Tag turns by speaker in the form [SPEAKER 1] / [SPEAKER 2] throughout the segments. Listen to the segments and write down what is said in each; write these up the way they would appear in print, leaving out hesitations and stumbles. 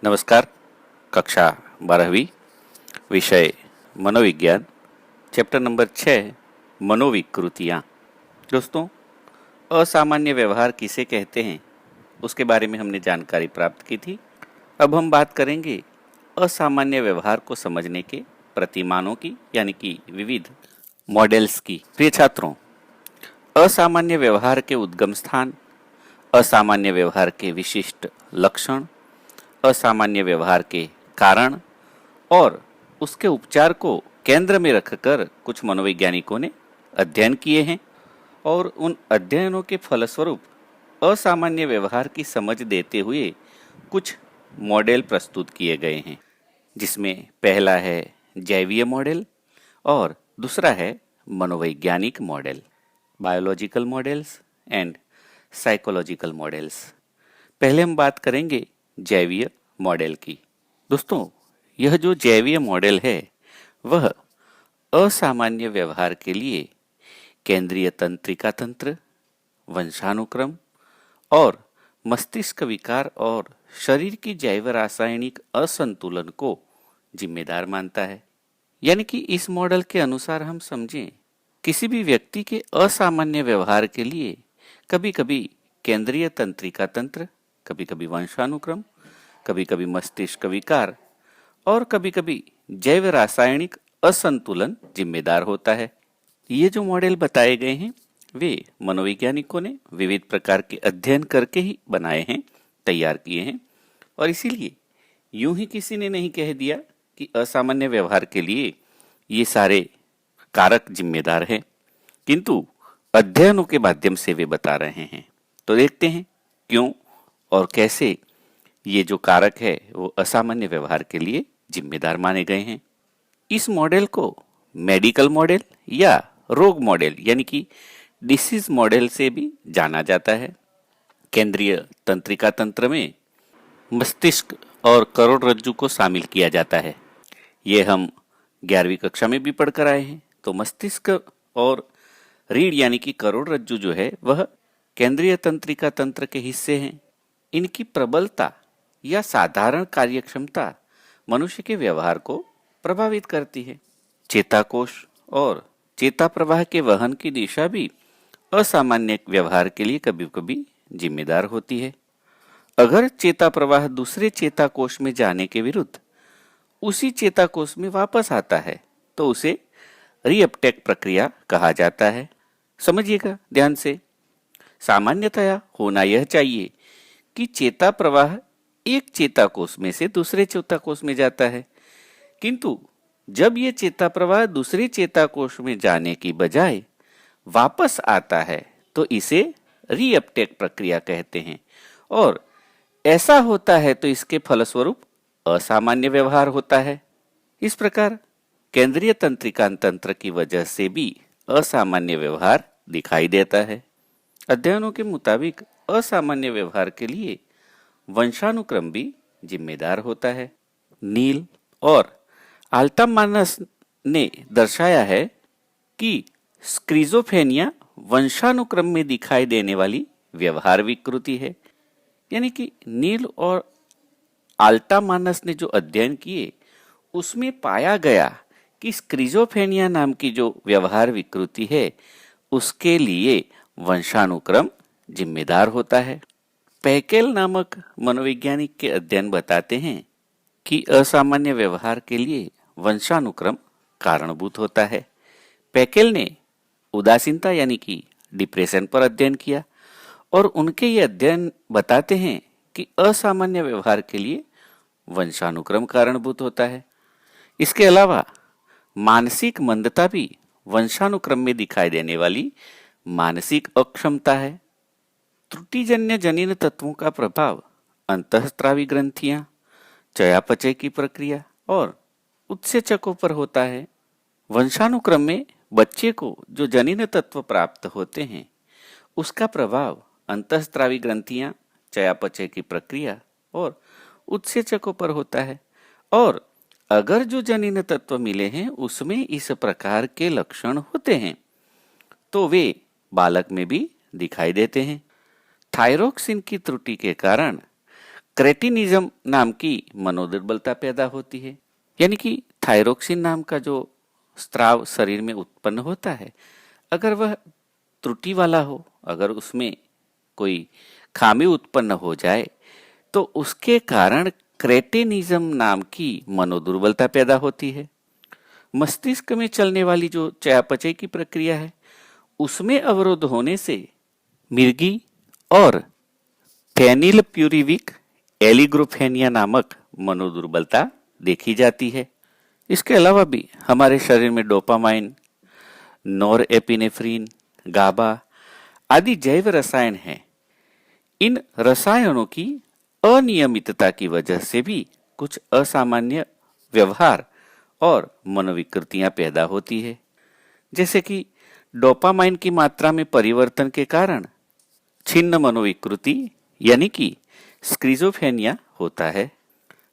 [SPEAKER 1] नमस्कार। कक्षा 12वीं, विषय मनोविज्ञान, चैप्टर नंबर 6, मनोविकृतियाँ। दोस्तों, असामान्य व्यवहार किसे कहते हैं उसके बारे में हमने जानकारी प्राप्त की थी। अब हम बात करेंगे असामान्य व्यवहार को समझने के प्रतिमानों की, यानी कि विविध मॉडल्स की। प्रिय छात्रों, असामान्य व्यवहार के उद्गम स्थान, असामान्य व्यवहार के विशिष्ट लक्षण, असामान्य व्यवहार के कारण और उसके उपचार को केंद्र में रखकर कुछ मनोवैज्ञानिकों ने अध्ययन किए हैं और उन अध्ययनों के फलस्वरूप असामान्य व्यवहार की समझ देते हुए कुछ मॉडल प्रस्तुत किए गए हैं, जिसमें पहला है जैवीय मॉडल और दूसरा है मनोवैज्ञानिक model, biological models and psychological models. पहले हम बात करेंगे जैवीय मॉडल की। दोस्तों, यह जो जैवीय मॉडल है वह असामान्य व्यवहार के लिए केंद्रीय तंत्रिका तंत्र, वंशानुक्रम और मस्तिष्क विकार और शरीर की जैव रासायनिक असंतुलन को जिम्मेदार मानता है। यानी कि इस मॉडल के अनुसार हम समझें, किसी भी व्यक्ति के असामान्य व्यवहार के लिए कभी कभी केंद्रीय तंत्रिका तंत्र, कभी कभी वंशानुक्रम, कभी कभी मस्तिष्क विकार और कभी कभी जैव रासायनिक असंतुलन जिम्मेदार होता है। ये जो मॉडल बताए गए हैं वे मनोवैज्ञानिकों ने विविध प्रकार के अध्ययन करके ही बनाए हैं, तैयार किए हैं, और इसीलिए यूं ही किसी ने नहीं कह दिया कि असामान्य व्यवहार के लिए ये सारे कारक जिम्मेदार हैं, किंतु अध्ययनों के माध्यम से वे बता रहे हैं। तो देखते हैं क्यों और कैसे ये जो कारक है वो असामान्य व्यवहार के लिए जिम्मेदार माने गए हैं। इस मॉडल को मेडिकल मॉडल या रोग मॉडल यानी कि डिसीज मॉडल से भी जाना जाता है। केंद्रीय तंत्रिका तंत्र में मस्तिष्क और करोड़रज्जु को शामिल किया जाता है। ये हम 11वीं कक्षा में भी पढ़कर आए हैं। तो मस्तिष्क और रीढ़ यानी कि करोड़रज्जु जो है वह केंद्रीय तंत्रिका तंत्र के हिस्से हैं। इनकी प्रबलता या साधारण कार्यक्षमता मनुष्य के व्यवहार को प्रभावित करती है। चेताकोष और चेता प्रवाह के वहन की दिशा भी असामान्य व्यवहार के लिए कभी कभी जिम्मेदार होती है। अगर चेता प्रवाह दूसरे चेताकोष में जाने के विरुद्ध उसी चेताकोष में वापस आता है तो उसे रीअपटेक प्रक्रिया कहा जाता है। समझिएगा ध्यान से। सामान्यतया होना यह चाहिए कि चेता प्रवाह एक चेताकोष में से दूसरे चेताकोष में जाता है, किंतु जब ये चेता प्रवाह दूसरे चेताकोष में जाने की बजाय वापस आता है तो इसे रीअपटेक प्रक्रिया कहते हैं, और ऐसा होता है तो इसके फलस्वरूप असामान्य व्यवहार होता है। इस प्रकार केंद्रीय तंत्रिका तंत्र की वजह से भी असामान्य व्यवहार दिखाई देता है। अध्ययनों के मुताबिक असामान्य व्यवहार के लिए वंशानुक्रम भी जिम्मेदार होता है। नील और आल्टमानस ने दर्शाया है कि स्क्रिजोफ्रेनिया वंशानुक्रम में दिखाई देने वाली व्यवहार विकृति है। यानी कि नील और आल्टमानस ने जो अध्ययन किए उसमें पाया गया कि स्क्रिजोफ्रेनिया नाम की जो व्यवहार विकृति है उसके लिए वंशानुक्रम जिम्मेदार होता है। पैकेल नामक मनोवैज्ञानिक के अध्ययन बताते हैं कि असामान्य व्यवहार के लिए वंशानुक्रम कारणभूत होता है। पैकेल ने उदासीनता यानी कि डिप्रेशन पर अध्ययन किया और उनके ये अध्ययन बताते हैं कि असामान्य व्यवहार के लिए वंशानुक्रम कारणभूत होता है। इसके अलावा मानसिक मंदता भी वंशानुक्रम में दिखाई देने वाली मानसिक अक्षमता है। त्रुटिजन्य जनिन तत्वों का प्रभाव अंतःस्रावी ग्रंथियां, चयापचय की प्रक्रिया और उत्सेचकों पर होता है। वंशानुक्रम में बच्चे को जो जनिन तत्व प्राप्त होते हैं उसका प्रभाव अंतःस्रावी ग्रंथियां, चयापचय की प्रक्रिया और उत्सेचकों पर होता है, और अगर जो जनिन तत्व मिले हैं उसमें इस प्रकार के लक्षण होते हैं तो वे बालक में भी दिखाई देते हैं। थायरोक्सिन की त्रुटि के कारण क्रेटिनिज्म नाम की मनोदुर्बलता पैदा होती है, यानी कि थायरोक्सिन नाम का जो स्राव शरीर में उत्पन्न होता है, अगर वह त्रुटि वाला हो, अगर उसमें कोई खामी उत्पन्न हो जाए तो उसके कारण क्रेटिनिज्म नाम की मनोदुर्बलता पैदा होती है। मस्तिष्क में चलने वाली जो चयापचय की प्रक्रिया है उसमें अवरोध होने से मिर्गी और फेनिलप्यूरिविक एलिग्रोफेनिया नामक मनोदुर्बलता देखी जाती है। इसके अलावा भी हमारे शरीर में डोपामाइन, नॉरएपिनेफ्रिन, गाबा आदि जैव रसायन हैं। इन रसायनों की अनियमितता की वजह से भी कुछ असामान्य व्यवहार और मनोविकृतियां पैदा होती है, जैसे कि डोपामाइन की मात्रा में परिवर्तन के कारण छिन्न मनोविकृति यानी कि स्किज़ोफ्रेनिया होता है।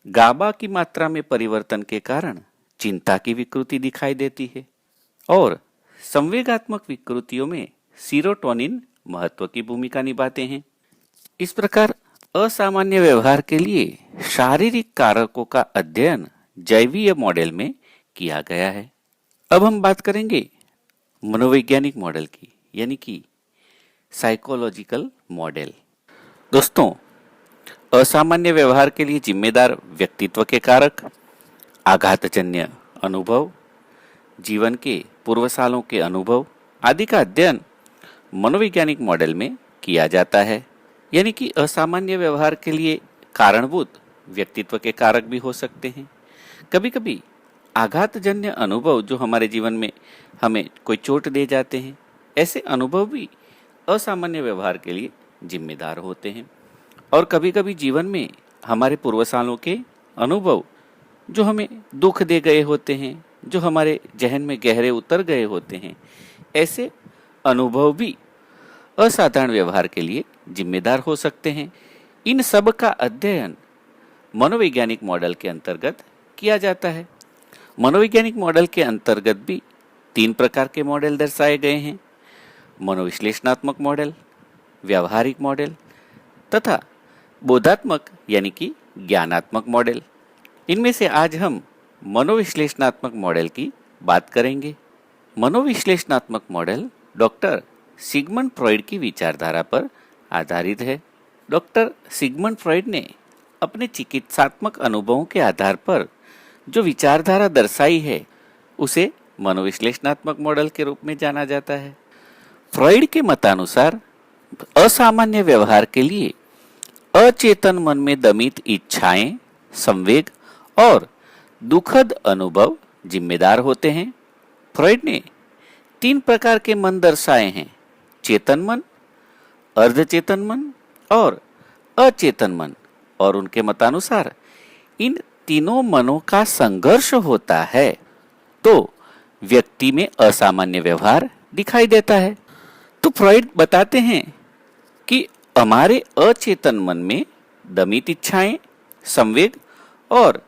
[SPEAKER 1] गाबा की मात्रा में परिवर्तन के कारण चिंता की विकृति दिखाई देती है और संवेगात्मक विकृतियों में सीरोटोनिन महत्व की भूमिका निभाते हैं। इस प्रकार असामान्य व्यवहार के लिए शारीरिक कारकों का अध्ययन जैवीय मॉडल में किया गया है। अब हम बात करेंगे मनोवैज्ञानिक मॉडल की, यानी कि साइकोलॉजिकल मॉडल। दोस्तों, असामान्य व्यवहार के लिए जिम्मेदार व्यक्तित्व के कारक, आघातजन्य अनुभव, जीवन के पूर्व सालों के अनुभव आदि का अध्ययन मनोवैज्ञानिक मॉडल में किया जाता है। यानी कि असामान्य व्यवहार के लिए कारणभूत व्यक्तित्व के कारक भी हो सकते हैं। कभी कभी आघातजन्य अनुभव जो हमारे जीवन में हमें कोई चोट दे जाते हैं, ऐसे अनुभव भी असामान्य व्यवहार के लिए जिम्मेदार होते हैं। और कभी कभी जीवन में हमारे पूर्व सालों के अनुभव जो हमें दुख दे गए होते हैं, जो हमारे जहन में गहरे उतर गए होते हैं, ऐसे अनुभव भी असाधारण व्यवहार के लिए जिम्मेदार हो सकते हैं। इन सब का अध्ययन मनोवैज्ञानिक मॉडल के अंतर्गत किया जाता है। मनोवैज्ञानिक मॉडल के अंतर्गत भी 3 प्रकार के मॉडल दर्शाए गए हैं: मनोविश्लेषणात्मक मॉडल, व्यावहारिक मॉडल तथा बोधात्मक यानी कि ज्ञानात्मक मॉडल। इनमें से आज हम मनोविश्लेषणात्मक मॉडल की बात करेंगे। मनोविश्लेषणात्मक मॉडल डॉक्टर सिगमंड फ्रॉइड की विचारधारा पर आधारित है। डॉक्टर सिगमंड फ्रॉइड ने अपने चिकित्सात्मक अनुभवों के आधार पर जो विचारधारा दर्शाई है उसे मनोविश्लेषणात्मक मॉडल के रूप में जाना जाता है। फ्रॉइड के मतानुसार असामान्य व्यवहार के लिए अचेतन मन में दमित इच्छाएं, संवेग और दुखद अनुभव जिम्मेदार होते हैं। फ्रॉइड ने 3 प्रकार के मन दर्शाए हैं: चेतन मन, अर्धचेतन मन और अचेतन मन। और उनके मतानुसार इन तीनों मनों का संघर्ष होता है तो व्यक्ति में असामान्य व्यवहार दिखाई देता है। तो फ्रॉइड बताते हैं कि हमारे अचेतन मन में दमित इच्छाएं, संवेग और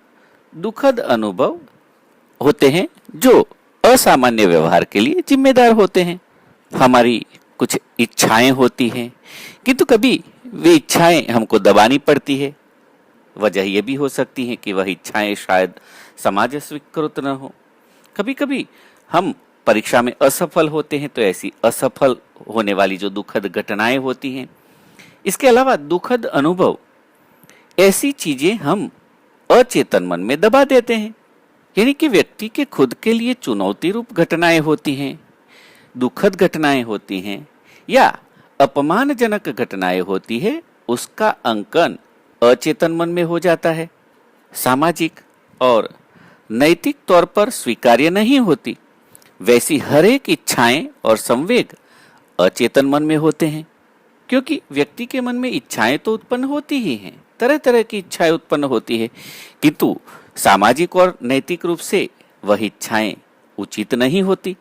[SPEAKER 1] दुखद अनुभव होते हैं जो असामान्य व्यवहार के लिए जिम्मेदार होते हैं। हमारी कुछ इच्छाएं होती हैं, किंतु कभी वे इच्छाएं हमको दबानी पड़ती है। वजह यह भी हो सकती है कि वह इच्छाएं शायद समाज स्वीकृत न हो। कभी कभी हम परीक्षा में असफल होते हैं तो ऐसी असफल होने वाली जो दुखद घटनाएं होती हैं। इसके अलावा दुखद अनुभव, ऐसी चीजें हम अचेतन मन में दबा देते हैं। यानी कि व्यक्ति के खुद के लिए चुनौती रूप घटनाएं होती हैं, दुखद घटनाएं होती हैं या अपमानजनक घटनाएं होती है, उसका अंकन अचेतन मन में हो जाता है। सामाजिक और नैतिक तौर पर स्वीकार्य नहीं होती वैसी हर एक इच्छाएं और संवेग अचेतन मन में होते हैं। क्योंकि व्यक्ति के मन में इच्छाएं तो उत्पन्न होती ही हैं, तरह तरह की इच्छाएं उत्पन्न होती है, किंतु सामाजिक और नैतिक रूप से वह इच्छाएं उचित नहीं होती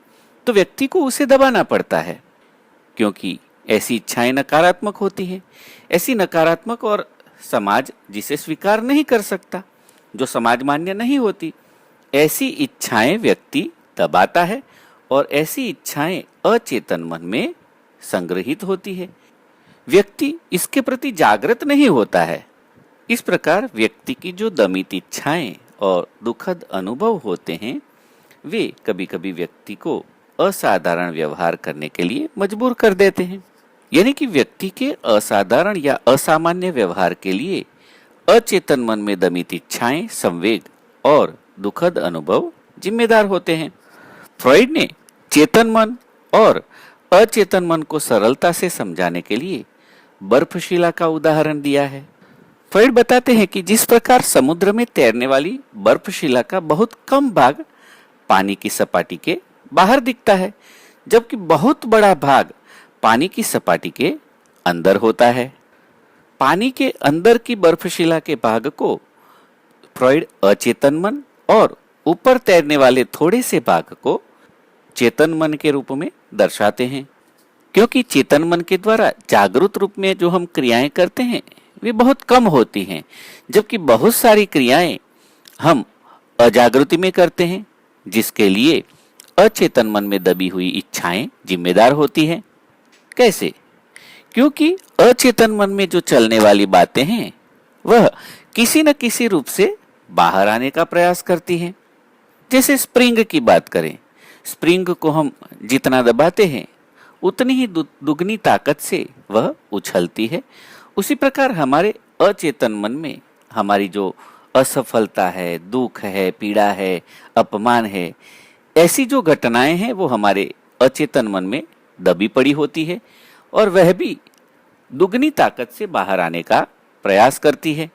[SPEAKER 1] तो व्यक्ति को उसे दबाना पड़ता है। क्योंकि ऐसी इच्छाएं नकारात्मक होती हैं, ऐसी नकारात्मक और समाज जिसे स्वीकार नहीं कर सकता, जो समाज मान्य नहीं होती, ऐसी इच्छाएं व्यक्ति दबाता है और ऐसी इच्छाएं अचेतन मन में संग्रहित होती है। व्यक्ति इसके प्रति जागृत नहीं होता है, इस प्रकार व्यक्ति की जो दमित इच्छाएं और दुखद अनुभव होते हैं वे कभी कभी व्यक्ति को असाधारण व्यवहार करने के लिए मजबूर कर देते हैं। यानी कि व्यक्ति के असाधारण या असामान्य व्यवहार के लिए अचेतन मन में दमित इच्छाएं, संवेग और दुखद अनुभव जिम्मेदार होते हैं। फ्रॉइड ने चेतन मन और अचेतन मन को सरलता से समझाने के लिए बर्फशिला का उदाहरण दिया है। फ्रॉइड बताते हैं कि जिस प्रकार समुद्र में तैरने वाली बर्फशिला का बहुत कम भाग पानी की सपाटी के बाहर दिखता है, जबकि बहुत बड़ा भाग पानी की सपाटी के अंदर होता है। पानी के अंदर की बर्फशिला के भाग को फ्रॉइड अचेतन मन और ऊपर तैरने वाले थोड़े से भाग को चेतन मन के रूप में दर्शाते हैं, क्योंकि चेतन मन के द्वारा जागरूक रूप में जो हम क्रियाएं करते हैं वे बहुत कम होती हैं, जबकि बहुत सारी क्रियाएं हम अजागृति में करते हैं, जिसके लिए अचेतन मन में दबी हुई इच्छाएं जिम्मेदार होती हैं। कैसे? क्योंकि अचेतन मन में जो चलने वाली बातें हैं वह किसी न किसी रूप से बाहर आने का प्रयास करती हैं। जैसे स्प्रिंग की बात करें, स्प्रिंग को हम जितना दबाते हैं उतनी ही दुगनी ताकत से वह उछलती है। उसी प्रकार हमारे अचेतन मन में हमारी जो असफलता है, दुख है, पीड़ा है, अपमान है, ऐसी जो घटनाएं हैं वो हमारे अचेतन मन में दबी पड़ी होती है और वह भी दुगनी ताकत से बाहर आने का प्रयास करती है।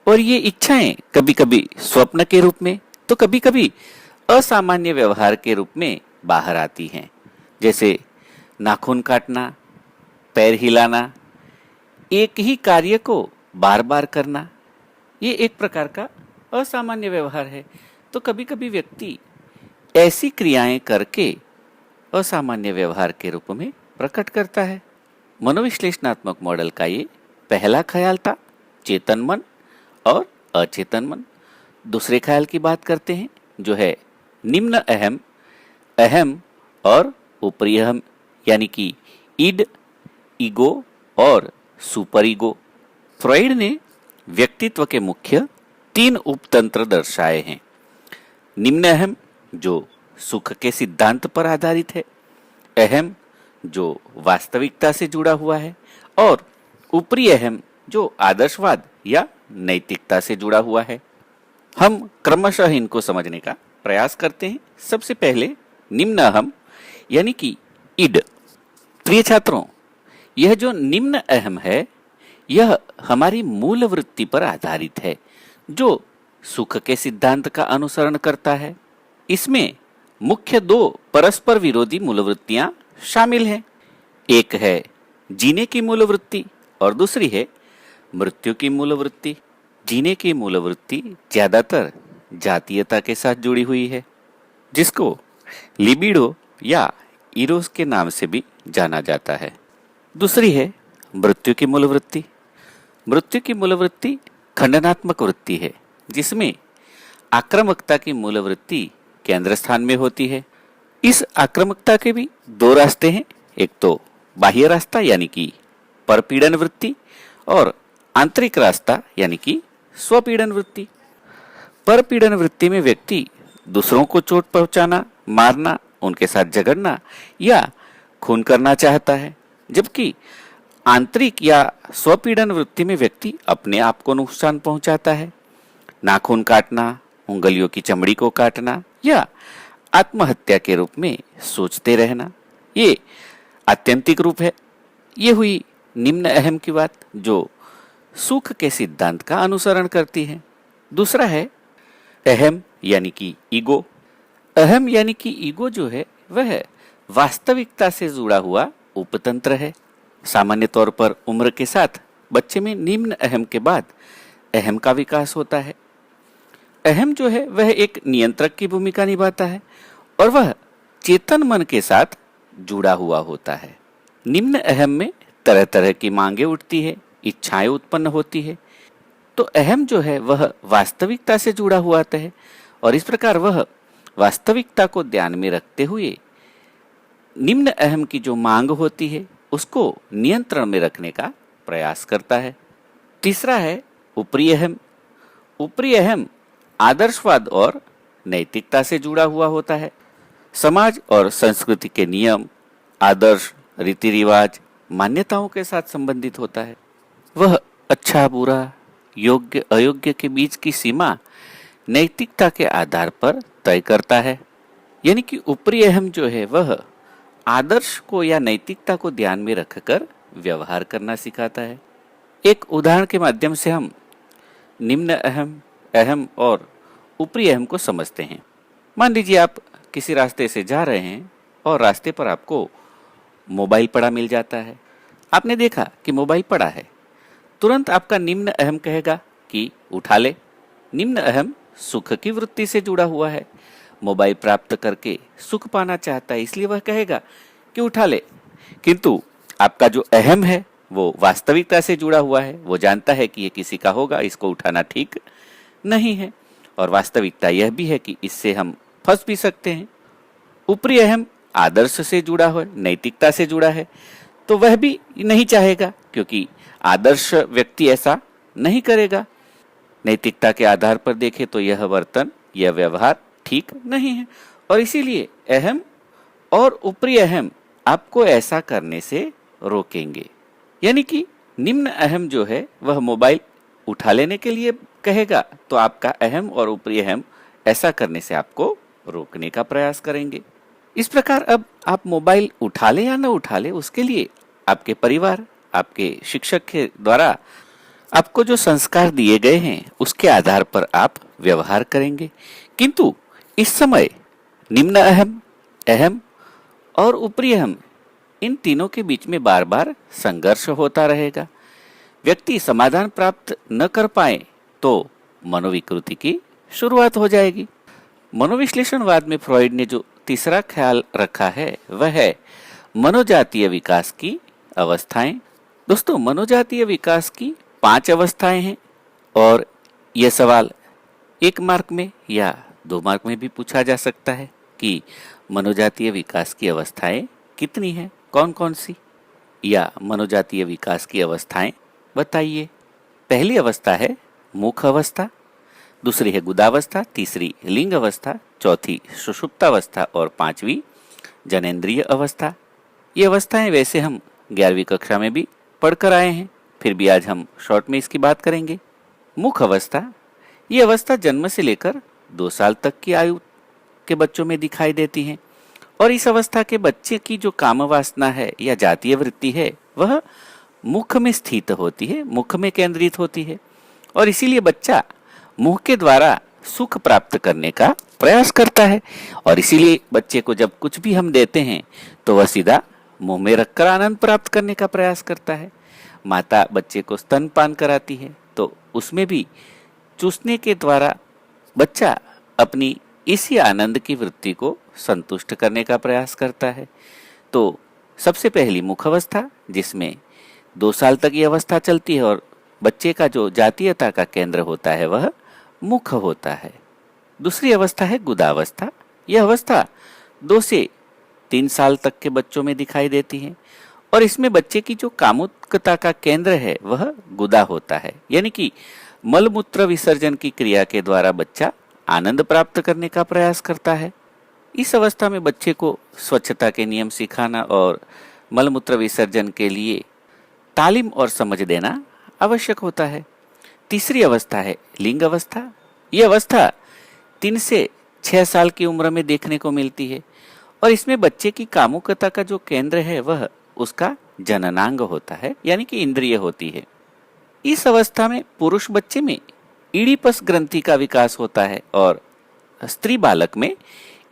[SPEAKER 1] और ये इच्छाएं कभी कभी स्वप्न के रूप में तो कभी कभी असामान्य व्यवहार के रूप में बाहर आती हैं। जैसे नाखून काटना, पैर हिलाना, एक ही कार्य को बार बार करना, ये एक प्रकार का असामान्य व्यवहार है। तो कभी कभी व्यक्ति ऐसी क्रियाएं करके असामान्य व्यवहार के रूप में प्रकट करता है। मनोविश्लेषणात्मक मॉडल का ये पहला ख्याल था, चेतन मन और अचेतन मन। दूसरे ख्याल की बात करते हैं जो है निम्न अहम, अहम और ऊपरी अहम, यानी कि ईड, ईगो और सुपर ईगो। फ्रॉइड ने व्यक्तित्व के मुख्य 3 उपतंत्र दर्शाए हैं। निम्न अहम जो सुख के सिद्धांत पर आधारित है, अहम जो वास्तविकता से जुड़ा हुआ है और ऊपरी अहम जो आदर्शवाद या नैतिकता से जुड़ा हुआ है। हम क्रमशः इनको समझने का प्रयास करते हैं। सबसे पहले निम्न अहम यानी कि ईड। प्रिय छात्रों, यह जो निम्न अहम है यह हमारी मूल वृत्ति पर आधारित है जो सुख के सिद्धांत का अनुसरण करता है। इसमें मुख्य 2 परस्पर विरोधी मूलवृत्तियां शामिल हैं। एक है जीने की मूलवृत्ति और दूसरी है मृत्यु की मूलवृत्ति। जीने की मूलवृत्ति ज्यादातर जातीयता के साथ जुड़ी हुई है, जिसको लिबिडो या इरोस के नाम से भी जाना जाता है। दूसरी है मृत्यु की मूलवृत्ति। मृत्यु की मूलवृत्ति खंडनात्मक वृत्ति है, जिसमें आक्रामकता की मूलवृत्ति केंद्र स्थान में होती है। इस आक्रामकता के भी 2 रास्ते हैं, एक तो बाह्य रास्ता यानी कि परपीड़न वृत्ति और आंतरिक रास्ता यानी कि स्वपीड़न वृत्ति। परपीड़न वृत्ति में व्यक्ति दूसरों को चोट पहुंचाना, मारना, उनके साथ झगड़ना या खून करना चाहता है, जबकि आंतरिक या स्वपीड़न वृत्ति में व्यक्ति अपने आप को नुकसान पहुंचाता है। नाखून काटना, उंगलियों की चमड़ी को काटना या आत्महत्या के रूप में सोचते रहना, ये आत्यंतिक रूप है। ये हुई निम्न अहम की बात जो सुख के सिद्धांत का अनुसरण करती है। दूसरा है अहम यानी कि ईगो। अहम यानी कि ईगो जो है वह वास्तविकता से जुड़ा हुआ उपतंत्र है। सामान्य तौर पर उम्र के साथ बच्चे में निम्न अहम के बाद अहम का विकास होता है। अहम जो है वह एक नियंत्रक की भूमिका निभाता है और वह चेतन मन के साथ जुड़ा हुआ होता है। निम्न अहम में तरह तरह की मांगे उठती है, इच्छाएं उत्पन्न होती है। तो अहम जो है वह वास्तविकता से जुड़ा हुआ आता है और इस प्रकार वह वास्तविकता को ध्यान में रखते हुए निम्न अहम की जो मांग होती है उसको नियंत्रण में रखने का प्रयास करता है। तीसरा है ऊपरी अहम आदर्शवाद और नैतिकता से जुड़ा हुआ होता है। समाज और संस्कृति के नियम, आदर्श, रीति रिवाज, मान्यताओं के साथ संबंधित होता है। वह अच्छा बुरा, योग्य अयोग्य के बीच की सीमा नैतिकता के आधार पर तय करता है। यानी कि ऊपरी अहम जो है वह आदर्श को या नैतिकता को ध्यान में रखकर व्यवहार करना सिखाता है। एक उदाहरण के माध्यम से हम निम्न अहम, अहम और ऊपरी अहम को समझते हैं। मान लीजिए आप किसी रास्ते से जा रहे हैं और रास्ते पर आपको मोबाइल पड़ा मिल जाता है। आपने देखा कि मोबाइल पड़ा है, तुरंत आपका निम्न अहम कहेगा कि उठा ले। निम्न अहम सुख की वृत्ति से जुड़ा हुआ है, मोबाइल प्राप्त करके सुख पाना चाहता है, इसलिए वह कहेगा कि उठा ले। किंतु आपका जो अहम है वो वास्तविकता से जुड़ा हुआ है, वो जानता है कि ये किसी का होगा, इसको उठाना ठीक नहीं है, और वास्तविकता यह भी है कि इससे हम फंस भी सकते हैं। ऊपरी अहम आदर्श से जुड़ा है, नैतिकता से जुड़ा है, तो वह भी नहीं चाहेगा, क्योंकि आदर्श व्यक्ति ऐसा नहीं करेगा। नैतिकता के आधार पर देखें तो यह वर्तन, यह व्यवहार ठीक नहीं है, और इसीलिए अहम और ऊपरी अहम आपको ऐसा करने से रोकेंगे। यानी कि निम्न अहम जो है वह मोबाइल उठा लेने के लिए कहेगा, तो आपका अहम और ऊपरी अहम ऐसा करने से आपको रोकने का प्रयास करेंगे। इस प्रकार अब आप मोबाइल उठा ले या न उठा ले, उसके लिए आपके परिवार, आपके शिक्षक के द्वारा आपको जो संस्कार दिए गए हैं उसके आधार पर आप व्यवहार करेंगे। किंतु इस समय निम्न अहम, अहम और ऊपरी अहम, इन तीनों के बीच में बार बार संघर्ष होता रहेगा। व्यक्ति समाधान प्राप्त न कर पाए तो मनोविकृति की शुरुआत हो जाएगी। मनोविश्लेषणवाद में फ्रॉइड ने जो तीसरा ख्याल रखा है वह है मनोजातीय विकास की अवस्थाएं। दोस्तों, मनोजातीय विकास की 5 अवस्थाएं हैं, और यह सवाल 1 मार्क में या 2 मार्क में भी पूछा जा सकता है कि मनोजातीय विकास की अवस्थाएं कितनी हैं, कौन कौन सी, या मनोजातीय विकास की अवस्थाएं बताइए। पहली अवस्था है मुख अवस्था, दूसरी है गुदावस्था, तीसरी लिंग अवस्था, चौथी सुषुप्तावस्था और 5वीं जनेंद्रिय अवस्था। ये अवस्थाएं वैसे हम 11वीं कक्षा में भी पढ़कर आए हैं, फिर भी आज हम शॉर्ट में इसकी बात करेंगे। मुख अवस्था, ये अवस्था जन्म से लेकर 2 साल तक की आयु के बच्चों में दिखाई देती है, और इस अवस्था के बच्चे की जो काम वासना है या जातीय वृत्ति है वह मुख में स्थित होती है, मुख में केंद्रित होती है, और इसीलिए बच्चा मुंह के द्वारा सुख प्राप्त करने का प्रयास करता है। और इसीलिए बच्चे को जब कुछ भी हम देते हैं तो वह सीधा मुंह में रखकर आनंद प्राप्त करने का प्रयास करता है। माता बच्चे को स्तनपान कराती है तो उसमें भी चूसने के द्वारा बच्चा अपनी इसी आनंद की वृत्ति को संतुष्ट करने का प्रयास करता है। तो सबसे पहली मुख अवस्था, जिसमें 2 साल तक ये अवस्था चलती है, और बच्चे का जो जातीयता का केंद्र होता है वह मुख होता है। दूसरी अवस्था है गुदावस्था। यह अवस्था 2 से 3 साल तक के बच्चों में दिखाई देती है, और इसमें बच्चे की जो कामुकता का केंद्र है वह गुदा होता है, यानी कि मलमूत्र विसर्जन की क्रिया के द्वारा बच्चा आनंद प्राप्त करने का प्रयास करता है। इस अवस्था में बच्चे को स्वच्छता के नियम सिखाना और मलमूत्र विसर्जन के लिए तालीम और समझ देना आवश्यक होता है। तीसरी अवस्था है लिंग अवस्था। यह अवस्था 3 से 6 साल की उम्र में देखने को मिलती है, और इसमें बच्चे की कामुकता का जो केंद्र है वह उसका जननांग होता है, यानी कि इंद्रिय होती है। इस अवस्था में पुरुष बच्चे में ईडिपस ग्रंथि का विकास होता है और स्त्री बालक में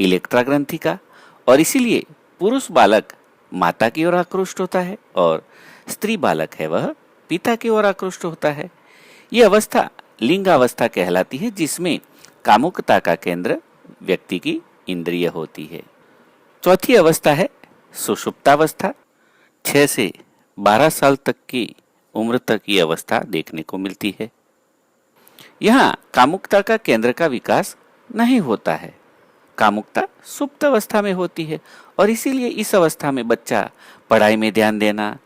[SPEAKER 1] इलेक्ट्रा ग्रंथि का, और इसीलिए पुरुष बालक माता की ओर आकृष्ट होता है और स्त्री बालक है वह पिता की ओर आकृष्ट होता है। यह अवस्था लिंगावस्था कहलाती है, जिसमें कामुकता का केंद्र व्यक्ति की इंद्रिय होती है। चौथी अवस्था है सुषुप्तावस्था। 6 से 12 साल तक की उम्र तक ये अवस्था देखने को मिलती है। यहाँ कामुकता का केंद्र का विकास नहीं होता है, कामुकता सुप्त अवस्था में होती है, और इसीलिए इस अवस्था में बच्चा पढ़ाई में ध्यान देना,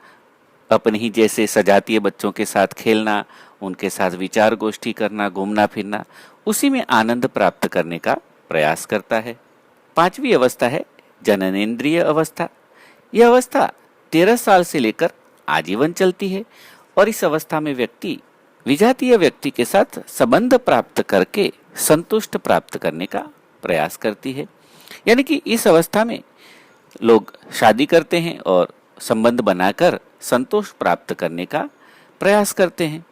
[SPEAKER 1] अपने ही जैसे सजातीय बच्चों के साथ खेलना, उनके साथ विचार गोष्ठी करना, घूमना फिरना, उसी में आनंद प्राप्त करने का प्रयास करता है। 5वीं अवस्था है जननेंद्रिय अवस्था। यह अवस्था 13 साल से लेकर आजीवन चलती है और इस अवस्था में व्यक्ति विजातीय व्यक्ति के साथ संबंध प्राप्त करके संतुष्ट प्राप्त करने का प्रयास करती है। यानी कि इस अवस्था में लोग शादी करते हैं और संबंध बनाकर संतोष प्राप्त करने का प्रयास करते हैं।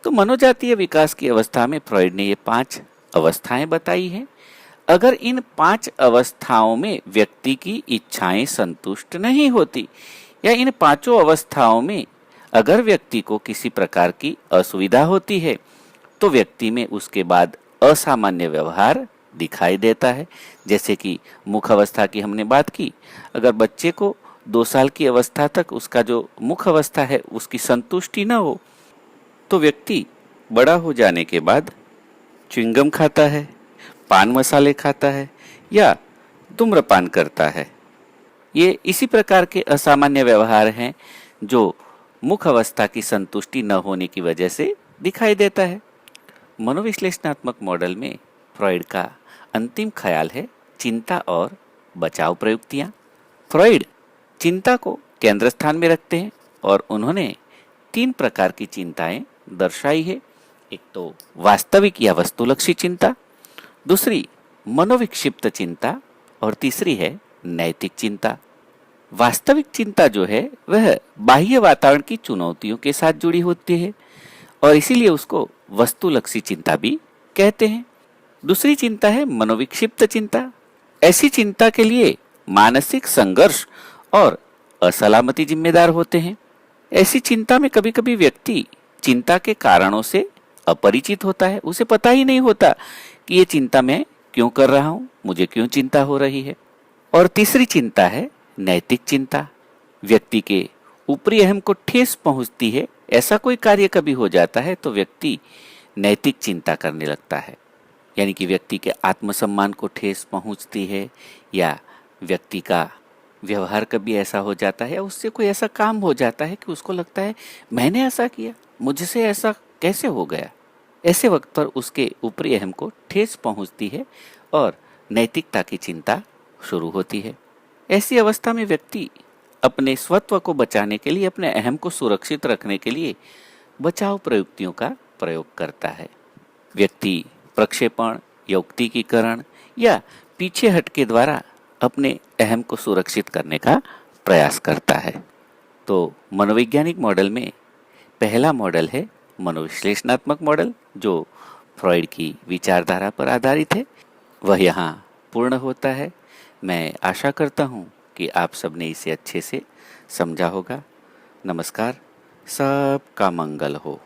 [SPEAKER 1] तो मनोजातीय विकास की अवस्था में फ्रॉइड ने ये 5 अवस्थाएं बताई हैं। अगर इन 5 अवस्थाओं में व्यक्ति की इच्छाएं संतुष्ट नहीं होती या इन 5 अवस्थाओं में अगर व्यक्ति को किसी प्रकार की असुविधा होती है तो व्यक्ति में उसके बाद असामान्य व्यवहार दिखाई देता है। जैसे कि मुख अवस्था की हमने बात की, अगर बच्चे को 2 साल की अवस्था तक उसका जो मुख अवस्था है उसकी संतुष्टि न हो तो व्यक्ति बड़ा हो जाने के बाद च्युइंगम खाता है, पान मसाले खाता है या धूम्रपान करता है। ये इसी प्रकार के असामान्य व्यवहार हैं जो मुख अवस्था की संतुष्टि न होने की वजह से दिखाई देता है। मनोविश्लेषणात्मक मॉडल में फ्रॉइड का अंतिम ख्याल है चिंता और बचाव प्रयुक्तियां। फ्रॉइड चिंता को केंद्र स्थान में रखते हैं और उन्होंने 3 प्रकार की चिंताएं दर्शाई है। एक तो वास्तविक या वस्तुलक्षी चिंता, दूसरी मनोविक्षिप्त चिंता और तीसरी है नैतिक चिंता। वास्तविक चिंता जो है वह बाह्य वातावरण की चुनौतियों के साथ जुड़ी होती है और इसीलिए उसको वस्तुलक्षी चिंता भी कहते हैं। दूसरी चिंता है मनोविक्षिप्त चिंता। ऐसी चिंता के लिए मानसिक संघर्ष और असलामती जिम्मेदार होते हैं। ऐसी चिंता में कभी कभी व्यक्ति चिंता के कारणों से अपरिचित होता है, उसे पता ही नहीं होता कि ये चिंता मैं क्यों कर रहा हूं, मुझे क्यों चिंता हो रही है। और तीसरी चिंता है नैतिक चिंता। व्यक्ति के ऊपरी अहम को ठेस पहुंचती है, ऐसा कोई कार्य कभी हो जाता है तो व्यक्ति नैतिक चिंता करने लगता है। यानी कि व्यक्ति के आत्मसम्मान को ठेस पहुंचती है या व्यक्ति का व्यवहार कभी ऐसा हो जाता है या उससे कोई ऐसा काम हो जाता है कि उसको लगता है मैंने ऐसा किया, मुझसे ऐसा कैसे हो गया। ऐसे वक्त पर उसके ऊपरी अहम को ठेस पहुंचती है और नैतिकता की चिंता शुरू होती है। ऐसी अवस्था में व्यक्ति अपने स्वत्व को बचाने के लिए, अपने अहम को सुरक्षित रखने के लिए बचाव प्रयुक्तियों का प्रयोग करता है। व्यक्ति प्रक्षेपण, यौक्तिकीकरण या पीछे हट के द्वारा अपने अहम को सुरक्षित करने का प्रयास करता है। तो मनोवैज्ञानिक मॉडल में पहला मॉडल है मनोविश्लेषणात्मक मॉडल, जो फ्रॉइड की विचारधारा पर आधारित है। वह यहाँ पूर्ण होता है। मैं आशा करता हूँ कि आप सबने इसे अच्छे से समझा होगा। नमस्कार, सबका मंगल हो।